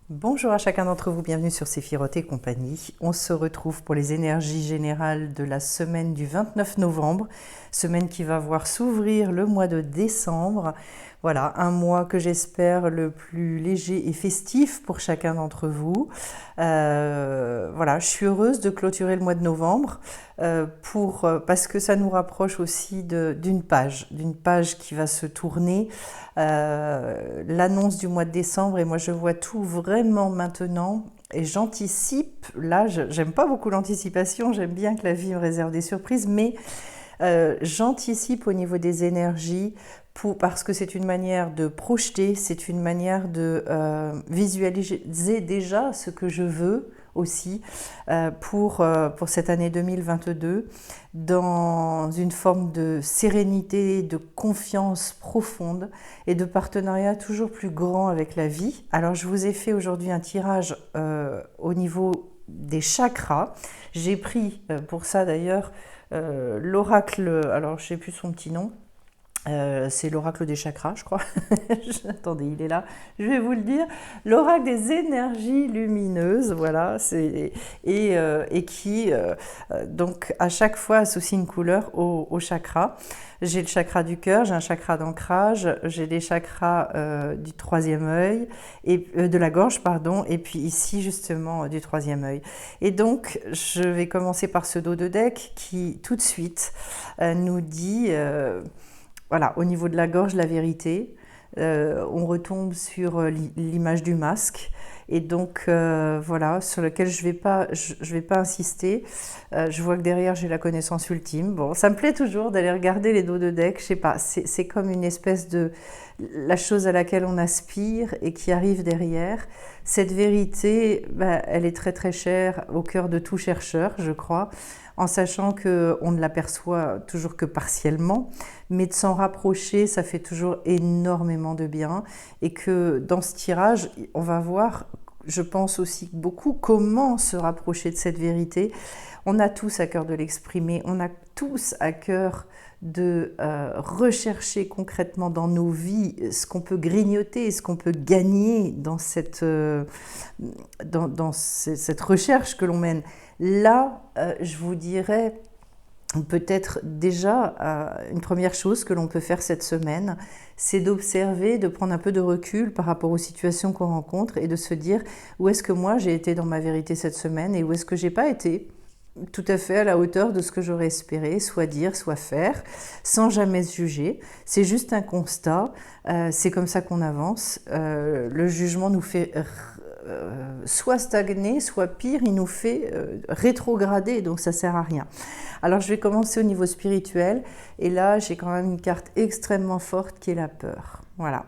Bonjour à chacun d'entre vous, bienvenue sur Séphiroth et compagnie. On se retrouve pour les énergies générales de la semaine du 29 novembre, semaine qui va voir s'ouvrir le mois de décembre. Voilà, un mois que j'espère le plus léger et festif pour chacun d'entre vous. Voilà, je suis heureuse de clôturer le mois de novembre parce que ça nous rapproche aussi d'une page qui va se tourner. L'annonce du mois de décembre, et moi je vois tout vraiment maintenant. Et j'anticipe, là j'aime pas beaucoup l'anticipation, j'aime bien que la vie me réserve des surprises, mais j'anticipe au niveau des énergies parce que c'est une manière de projeter, c'est une manière de visualiser déjà ce que je veux aussi pour cette année 2022 dans une forme de sérénité, de confiance profonde et de partenariat toujours plus grand avec la vie. Alors je vous ai fait aujourd'hui un tirage au niveau des chakras. J'ai pris pour ça d'ailleurs l'oracle, alors je ne sais plus son petit nom, c'est l'oracle des chakras, je crois. Attendez, il est là. Je vais vous le dire. L'oracle des énergies lumineuses, voilà. Et qui, donc, à chaque fois associe une couleur au chakra. J'ai le chakra du cœur, j'ai un chakra d'ancrage, j'ai les chakras du troisième œil, et de la gorge, pardon, et puis ici, justement, du troisième œil. Et donc, je vais commencer par ce dos de deck qui, tout de suite, nous dit... voilà, au niveau de la gorge, la vérité, on retombe sur l'image du masque. Et donc, voilà, sur lequel je vais pas insister. Je vois que derrière, j'ai la connaissance ultime. Bon, ça me plaît toujours d'aller regarder les dos de deck. Je sais pas, c'est comme une espèce de... la chose à laquelle on aspire et qui arrive derrière. Cette vérité, bah, elle est très très chère au cœur de tout chercheur, je crois, en sachant qu'on ne l'aperçoit toujours que partiellement, mais de s'en rapprocher, ça fait toujours énormément de bien. Et que dans ce tirage, on va voir, je pense aussi beaucoup, comment se rapprocher de cette vérité. On a tous à cœur de l'exprimer, on a tous à cœur de rechercher concrètement dans nos vies ce qu'on peut grignoter, ce qu'on peut gagner dans cette recherche que l'on mène. Là, je vous dirais peut-être déjà une première chose que l'on peut faire cette semaine, c'est d'observer, de prendre un peu de recul par rapport aux situations qu'on rencontre et de se dire où est-ce que moi j'ai été dans ma vérité cette semaine et où est-ce que j'ai pas été tout à fait à la hauteur de ce que j'aurais espéré, soit dire, soit faire, sans jamais se juger. C'est juste un constat, c'est comme ça qu'on avance. Le jugement nous fait soit stagner, soit pire, il nous fait rétrograder, donc ça sert à rien. Alors je vais commencer au niveau spirituel, et là j'ai quand même une carte extrêmement forte qui est la peur. Voilà.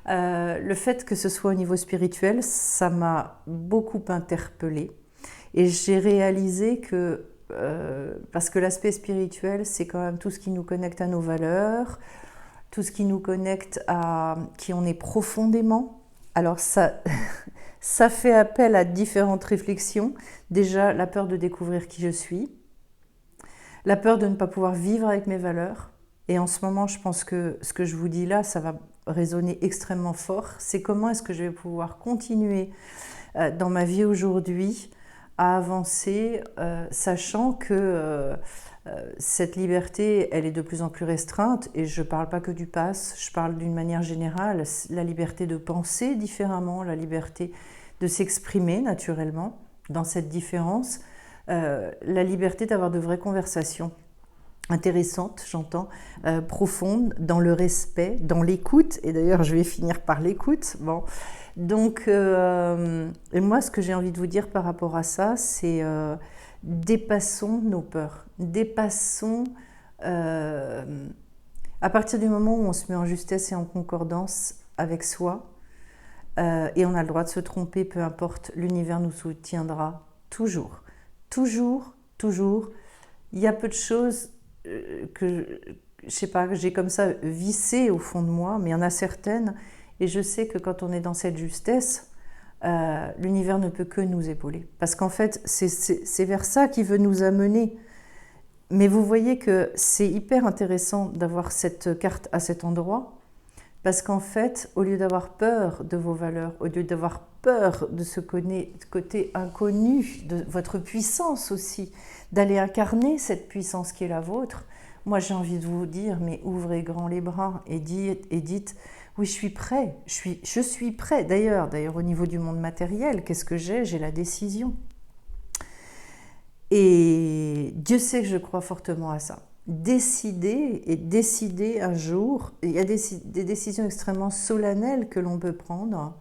Le fait que ce soit au niveau spirituel, ça m'a beaucoup interpellée. Et j'ai réalisé que, parce que l'aspect spirituel, c'est quand même tout ce qui nous connecte à nos valeurs, tout ce qui nous connecte à qui on est profondément. Alors ça, ça fait appel à différentes réflexions. Déjà, la peur de découvrir qui je suis, la peur de ne pas pouvoir vivre avec mes valeurs. Et en ce moment, je pense que ce que je vous dis là, ça va résonner extrêmement fort. C'est comment est-ce que je vais pouvoir continuer dans ma vie aujourd'hui à avancer, sachant que cette liberté, elle est de plus en plus restreinte, et je ne parle pas que du pass, je parle d'une manière générale, la liberté de penser différemment, la liberté de s'exprimer naturellement dans cette différence, la liberté d'avoir de vraies conversations intéressantes, j'entends, profondes, dans le respect, dans l'écoute, et d'ailleurs je vais finir par l'écoute. Bon. Donc, et moi ce que j'ai envie de vous dire par rapport à ça, c'est dépassons nos peurs, dépassons, à partir du moment où on se met en justesse et en concordance avec soi, et on a le droit de se tromper, peu importe, l'univers nous soutiendra toujours, toujours, toujours. Il y a peu de choses que, je sais pas, que j'ai comme ça vissées au fond de moi, mais il y en a certaines, et je sais que quand on est dans cette justesse, l'univers ne peut que nous épauler. Parce qu'en fait, c'est vers ça qu'il veut nous amener. Mais vous voyez que c'est hyper intéressant d'avoir cette carte à cet endroit, parce qu'en fait, au lieu d'avoir peur de vos valeurs, au lieu d'avoir peur de ce côté inconnu, de votre puissance aussi, d'aller incarner cette puissance qui est la vôtre. Moi, j'ai envie de vous dire, mais ouvrez grand les bras et dites oui, je suis prêt, je suis prêt. D'ailleurs, au niveau du monde matériel, qu'est-ce que j'ai? J'ai la décision. Et Dieu sait que je crois fortement à ça. Décider un jour, il y a des décisions extrêmement solennelles que l'on peut prendre,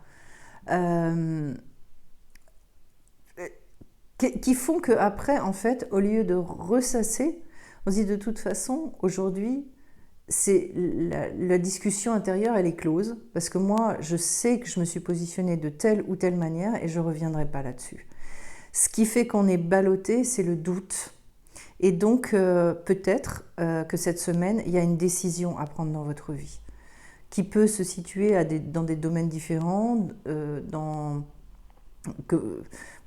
qui font qu'après, en fait, au lieu de ressasser, on se dit de toute façon, aujourd'hui, c'est la discussion intérieure, elle est close, parce que moi, je sais que je me suis positionnée de telle ou telle manière et je ne reviendrai pas là-dessus. Ce qui fait qu'on est ballotté, c'est le doute. Et donc, peut-être que cette semaine, il y a une décision à prendre dans votre vie, qui peut se situer dans des domaines différents,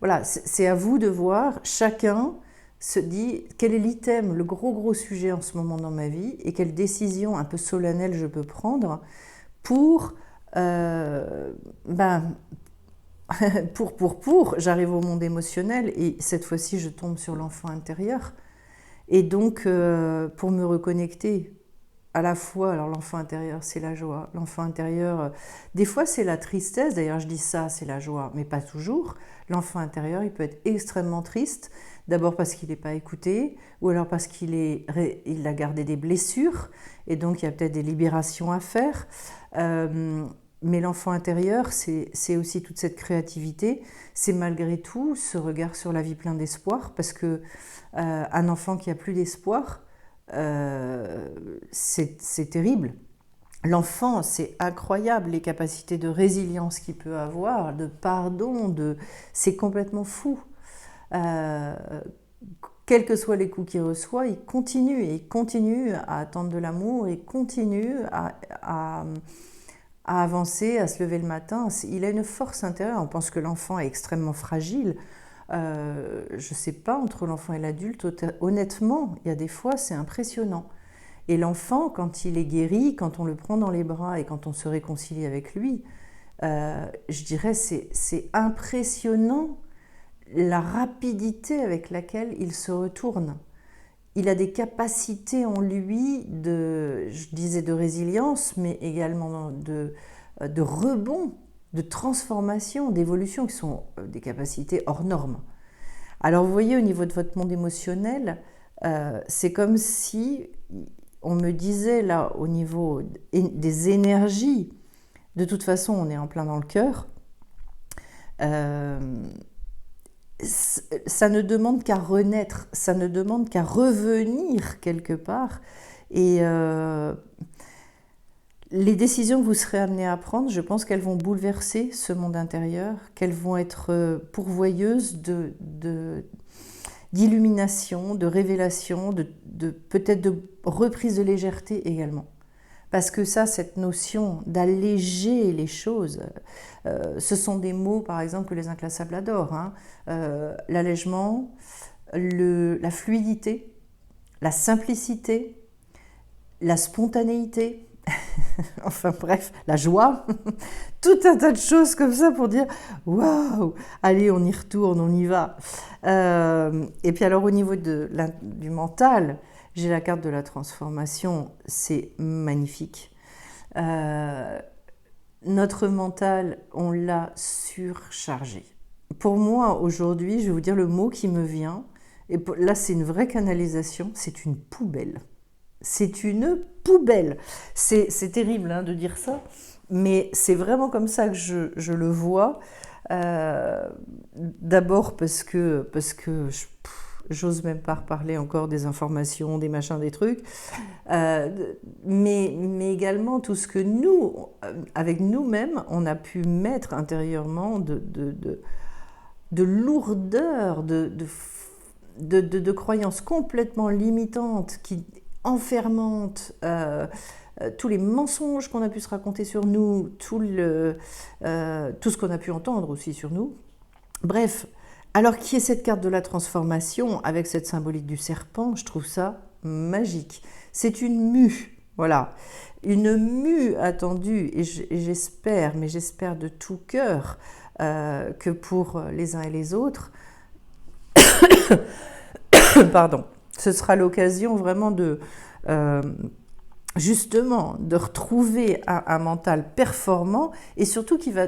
voilà, c'est à vous de voir, chacun se dit quel est l'item, le gros sujet en ce moment dans ma vie et quelle décision un peu solennelle je peux prendre pour, j'arrive au monde émotionnel et cette fois-ci je tombe sur l'enfant intérieur et donc pour me reconnecter à la fois, alors l'enfant intérieur c'est la joie, l'enfant intérieur, des fois c'est la tristesse, d'ailleurs je dis ça c'est la joie, mais pas toujours. L'enfant intérieur il peut être extrêmement triste, d'abord parce qu'il n'est pas écouté, ou alors parce qu'il a gardé des blessures, et donc il y a peut-être des libérations à faire. Mais l'enfant intérieur, c'est aussi toute cette créativité, c'est malgré tout ce regard sur la vie plein d'espoir, parce que un enfant qui a plus d'espoir, c'est terrible. L'enfant, c'est incroyable les capacités de résilience qu'il peut avoir, de pardon, c'est complètement fou. Quels que soient les coups qu'il reçoit, il continue à attendre de l'amour, il continue à avancer, à se lever le matin. Il a une force intérieure. On pense que l'enfant est extrêmement fragile. Je ne sais pas, entre l'enfant et l'adulte, honnêtement, il y a des fois, c'est impressionnant. Et l'enfant, quand il est guéri, quand on le prend dans les bras et quand on se réconcilie avec lui, je dirais c'est impressionnant la rapidité avec laquelle il se retourne. Il a des capacités en lui je disais de résilience, mais également de rebond, de transformation, d'évolution, qui sont des capacités hors normes. Alors vous voyez, au niveau de votre monde émotionnel, c'est comme si on me disait là, au niveau des énergies, de toute façon on est en plein dans le cœur, ça ne demande qu'à renaître, ça ne demande qu'à revenir quelque part. Et les décisions que vous serez amenés à prendre, je pense qu'elles vont bouleverser ce monde intérieur, qu'elles vont être pourvoyeuses d'illumination, de révélation, peut-être de reprise de légèreté également. Parce que ça, cette notion d'alléger les choses, ce sont des mots, par exemple, que les inclassables adorent. Hein. L'allègement, la fluidité, la simplicité, la spontanéité, enfin bref, la joie, tout un tas de choses comme ça pour dire « Waouh, allez, on y retourne, on y va ». Et puis alors, au niveau du mental, j'ai la carte de la transformation, c'est magnifique. Notre mental, on l'a surchargé. Pour moi, aujourd'hui, je vais vous dire le mot qui me vient, et là c'est une vraie canalisation, c'est une poubelle. C'est une poubelle. C'est terrible hein, de dire ça, mais c'est vraiment comme ça que je le vois. D'abord parce que j'ose même pas reparler encore des informations, des machins, des trucs, mais également tout ce que nous, avec nous-mêmes, on a pu mettre intérieurement de lourdeur, de croyances complètement limitantes, enfermantes, tous les mensonges qu'on a pu se raconter sur nous, tout ce qu'on a pu entendre aussi sur nous. Bref, alors qui est cette carte de la transformation avec cette symbolique du serpent, je trouve ça magique. C'est une mue, voilà, une mue attendue et j'espère, mais j'espère de tout cœur, que pour les uns et les autres. Pardon. Ce sera l'occasion vraiment justement de retrouver un mental performant et surtout qui va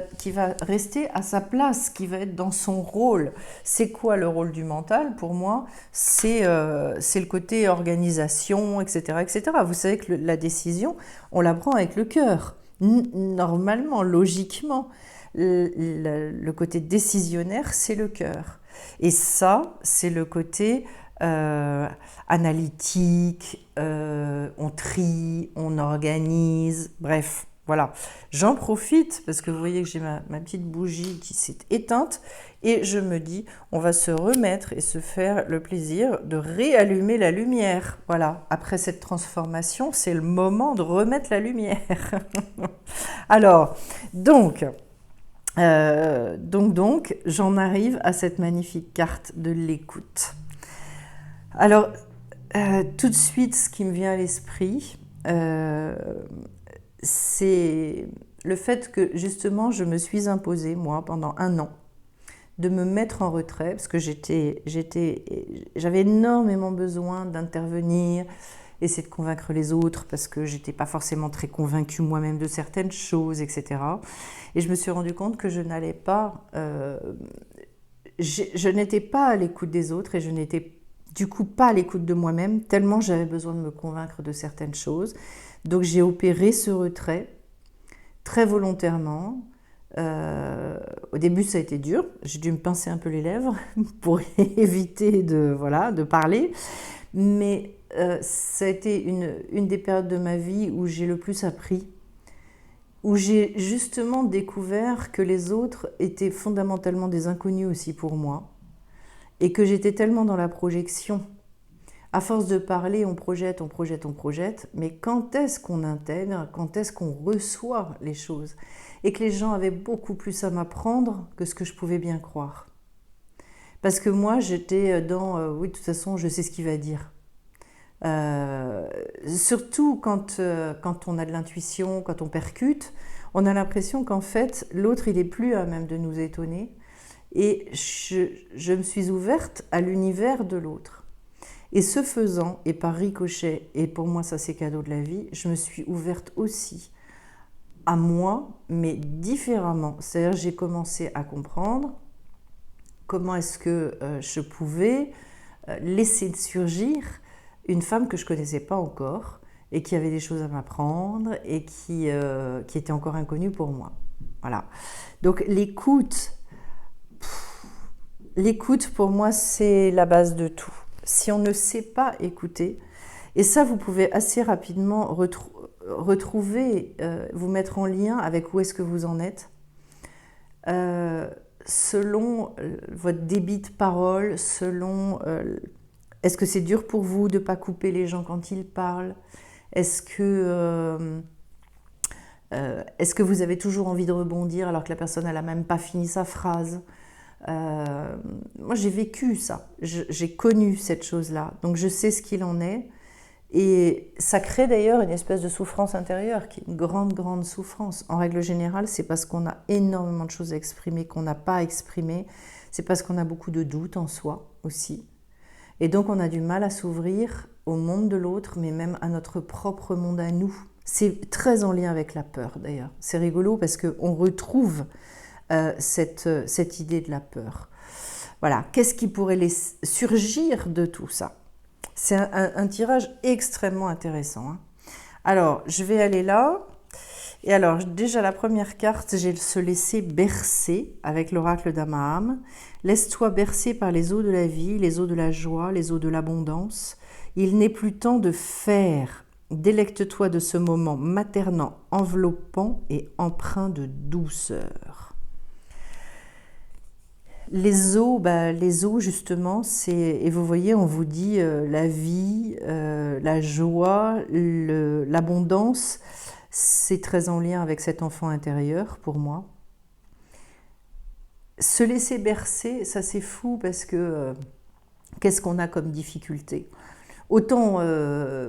rester à sa place, qui va être dans son rôle. C'est quoi le rôle du mental? Pour moi, c'est le côté organisation, etc., etc. Vous savez que la décision, on la prend avec le cœur. Normalement, logiquement, le côté décisionnaire, c'est le cœur. Et ça, c'est le côté analytique, on trie, on organise, bref, voilà. J'en profite parce que vous voyez que j'ai ma petite bougie qui s'est éteinte et je me dis, on va se remettre et se faire le plaisir de réallumer la lumière. Voilà, après cette transformation, c'est le moment de remettre la lumière. Alors, donc, j'en arrive à cette magnifique carte de l'écoute. Alors, tout de suite, ce qui me vient à l'esprit, c'est le fait que justement, je me suis imposée, moi, pendant 1 an, de me mettre en retrait, parce que j'avais énormément besoin d'intervenir, essayer de convaincre les autres, parce que j'étais pas forcément très convaincue moi-même de certaines choses, etc. Et je me suis rendu compte que je n'allais pas... je n'étais pas à l'écoute des autres et je n'étais du coup pas à l'écoute de moi-même, tellement j'avais besoin de me convaincre de certaines choses. Donc j'ai opéré ce retrait très volontairement. Au début ça a été dur, j'ai dû me pincer un peu les lèvres pour éviter de parler, mais ça a été une des périodes de ma vie où j'ai le plus appris, où j'ai justement découvert que les autres étaient fondamentalement des inconnus aussi pour moi, et que j'étais tellement dans la projection. À force de parler, on projette, mais quand est-ce qu'on intègre, quand est-ce qu'on reçoit les choses? Et que les gens avaient beaucoup plus à m'apprendre que ce que je pouvais bien croire. Parce que moi, j'étais dans oui, de toute façon, je sais ce qu'il va dire. Surtout quand on a de l'intuition, quand on percute, on a l'impression qu'en fait, l'autre, il est plus à même de nous étonner. Et je me suis ouverte à l'univers de l'autre. Et ce faisant, et par ricochet, et pour moi ça c'est cadeau de la vie, je me suis ouverte aussi à moi, mais différemment. C'est-à-dire j'ai commencé à comprendre comment est-ce que je pouvais laisser surgir une femme que je ne connaissais pas encore, et qui avait des choses à m'apprendre, et qui était encore inconnue pour moi. Voilà. Donc l'écoute pour moi c'est la base de tout. Si on ne sait pas écouter, et ça vous pouvez assez rapidement retrouver, vous mettre en lien avec où est-ce que vous en êtes, selon votre débit de parole, selon est-ce que c'est dur pour vous de ne pas couper les gens quand ils parlent, est-ce que vous avez toujours envie de rebondir alors que la personne n'a même pas fini sa phrase? Moi j'ai vécu ça, j'ai connu cette chose-là, donc je sais ce qu'il en est, et ça crée d'ailleurs une espèce de souffrance intérieure qui est une grande souffrance. En règle générale, c'est parce qu'on a énormément de choses à exprimer qu'on n'a pas exprimé, c'est parce qu'on a beaucoup de doutes en soi aussi, et donc on a du mal à s'ouvrir au monde de l'autre, mais même à notre propre monde à nous. C'est très en lien avec la peur d'ailleurs, c'est rigolo parce qu'on retrouve cette idée de la peur. Voilà, qu'est-ce qui pourrait surgir de tout ça? C'est un tirage extrêmement intéressant. Hein. Alors, je vais aller là. Et alors, déjà la première carte, j'ai se laisser bercer avec l'oracle d'Amaham. Laisse-toi bercer par les eaux de la vie, les eaux de la joie, les eaux de l'abondance. Il n'est plus temps de faire. Délecte-toi de ce moment maternant, enveloppant et empreint de douceur. Les eaux justement, et vous voyez, on vous dit la vie, la joie, l'abondance, c'est très en lien avec cet enfant intérieur pour moi. Se laisser bercer, ça c'est fou parce que qu'est-ce qu'on a comme difficulté? Autant,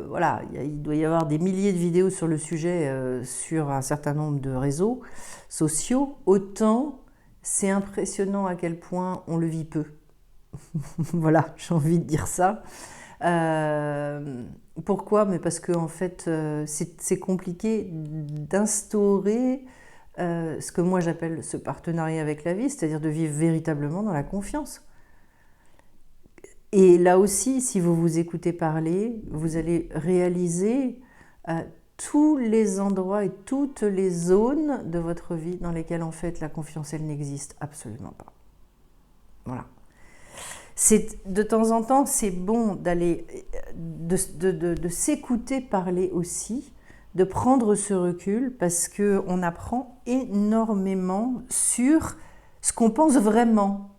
voilà, il doit y avoir des milliers de vidéos sur le sujet sur un certain nombre de réseaux sociaux, autant C'est impressionnant à quel point on le vit peu. Voilà, j'ai envie de dire ça. Pourquoi? Mais parce que en fait, c'est compliqué d'instaurer ce que moi j'appelle ce partenariat avec la vie, c'est-à-dire de vivre véritablement dans la confiance. Et là aussi, si vous vous écoutez parler, vous allez réaliser tous les endroits et toutes les zones de votre vie dans lesquelles en fait la confiance, elle n'existe absolument pas. Voilà. De temps en temps, c'est bon d'aller, de s'écouter parler aussi, de prendre ce recul parce qu'on apprend énormément sur ce qu'on pense vraiment.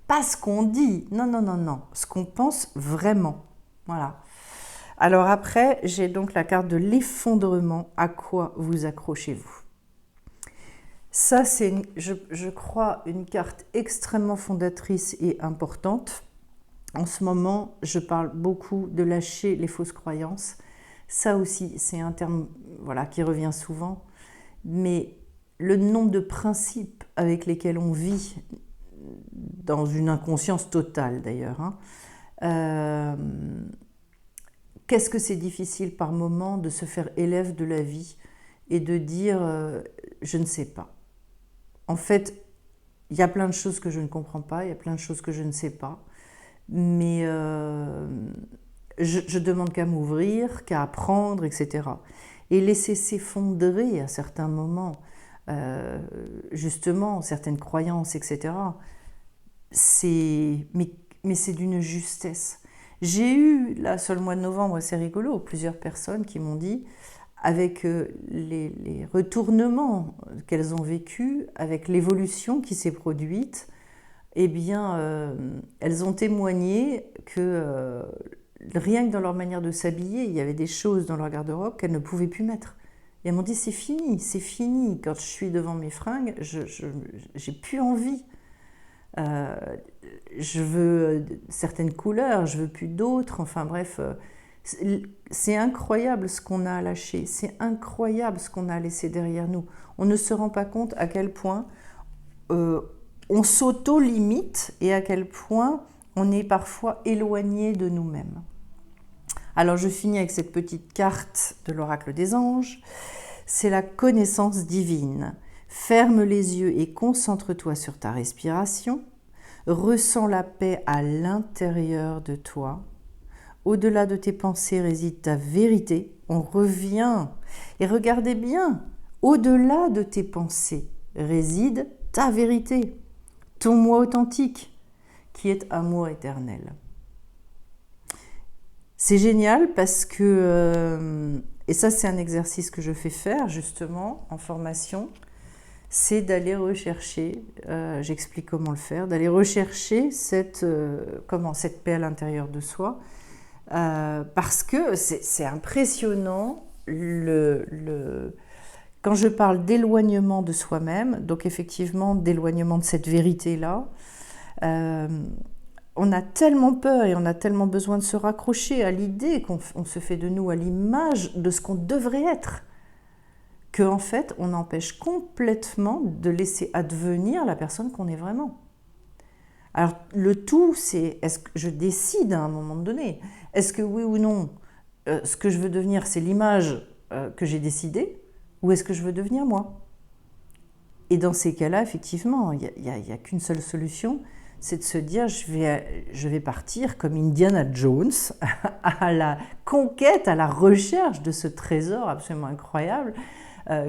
Pas ce qu'on dit, non, non, non, non, ce qu'on pense vraiment. Voilà. Alors après, j'ai donc la carte de l'effondrement. À quoi vous accrochez-vous? Ça, c'est, je crois, une carte extrêmement fondatrice et importante. En ce moment, je parle beaucoup de lâcher les fausses croyances. Ça aussi, c'est un terme voilà, qui revient souvent. Mais le nombre de principes avec lesquels on vit, dans une inconscience totale d'ailleurs, qu'est-ce que c'est difficile par moment de se faire élève de la vie et de dire je ne sais pas. En fait, il y a plein de choses que je ne comprends pas, il y a plein de choses que je ne sais pas, mais je demande qu'à m'ouvrir, qu'à apprendre, etc. Et laisser s'effondrer à certains moments, justement, certaines croyances, etc. Mais c'est d'une justesse. J'ai eu, là, sur le mois de novembre, c'est rigolo, plusieurs personnes qui m'ont dit, avec les retournements qu'elles ont vécus, avec l'évolution qui s'est produite, eh bien, elles ont témoigné que rien que dans leur manière de s'habiller, il y avait des choses dans leur garde-robe qu'elles ne pouvaient plus mettre. Et elles m'ont dit, c'est fini, c'est fini. Quand je suis devant mes fringues, j'ai plus envie. Je veux certaines couleurs, je veux plus d'autres, enfin bref, c'est incroyable ce qu'on a à lâcher, c'est incroyable ce qu'on a à laisser derrière nous. On ne se rend pas compte à quel point on s'auto-limite et à quel point on est parfois éloigné de nous-mêmes. Alors je finis avec cette petite carte de l'oracle des anges, c'est la connaissance divine. Ferme les yeux et concentre-toi sur ta respiration. Ressens la paix à l'intérieur de toi. Au-delà de tes pensées réside ta vérité. On revient. Et regardez bien, au-delà de tes pensées réside ta vérité, ton moi authentique, qui est amour éternel. C'est génial parce que, et ça c'est un exercice que je fais faire justement en formation, c'est d'aller rechercher, j'explique comment le faire, d'aller rechercher cette paix à l'intérieur de soi, parce que c'est impressionnant, quand je parle d'éloignement de soi-même, donc effectivement d'éloignement de cette vérité-là, on a tellement peur et on a tellement besoin de se raccrocher à l'idée qu'on se fait de nous, à l'image de ce qu'on devrait être, qu'en fait, on empêche complètement de laisser advenir la personne qu'on est vraiment. Alors, le tout, c'est est-ce que je décide à un moment donné? Est-ce que oui ou non, ce que je veux devenir, c'est l'image que j'ai décidée, ou est-ce que je veux devenir moi? Et dans ces cas-là, effectivement, il n'y a qu'une seule solution, c'est de se dire je vais partir comme Indiana Jones à la conquête, à la recherche de ce trésor absolument incroyable,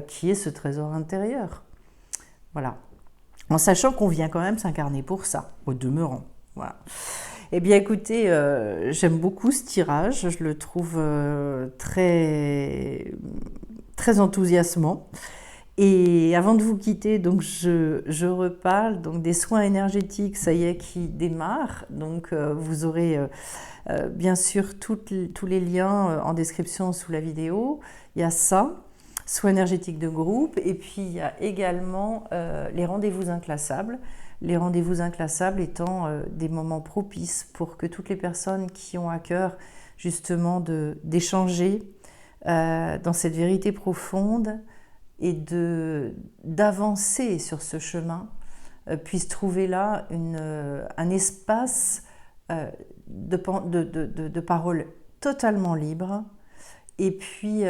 qui est ce trésor intérieur. Voilà. En sachant qu'on vient quand même s'incarner pour ça, au demeurant. Voilà. Eh bien écoutez, j'aime beaucoup ce tirage, je le trouve très, très enthousiasmant. Et avant de vous quitter, donc je reparle donc des soins énergétiques, ça y est, qui démarrent. Donc vous aurez bien sûr tous les liens en description sous la vidéo. Il y a ça. Soins énergétiques de groupe, et puis il y a également les rendez-vous inclassables. Les rendez-vous inclassables étant des moments propices pour que toutes les personnes qui ont à cœur justement d'échanger dans cette vérité profonde et d'avancer sur ce chemin puisse trouver là un espace de parole totalement libre. Et puis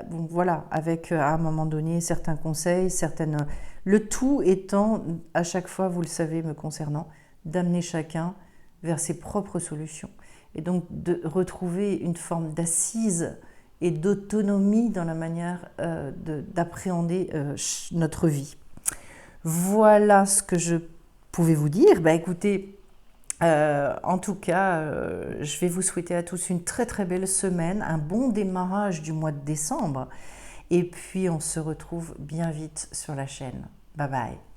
bon, voilà, avec à un moment donné certains conseils, le tout étant, à chaque fois, vous le savez me concernant, d'amener chacun vers ses propres solutions. Et donc de retrouver une forme d'assise et d'autonomie dans la manière d'appréhender notre vie. Voilà ce que je pouvais vous dire. Bah, écoutez, en tout cas, je vais vous souhaiter à tous une très très belle semaine, un bon démarrage du mois de décembre. Et puis on se retrouve bien vite sur la chaîne. Bye bye.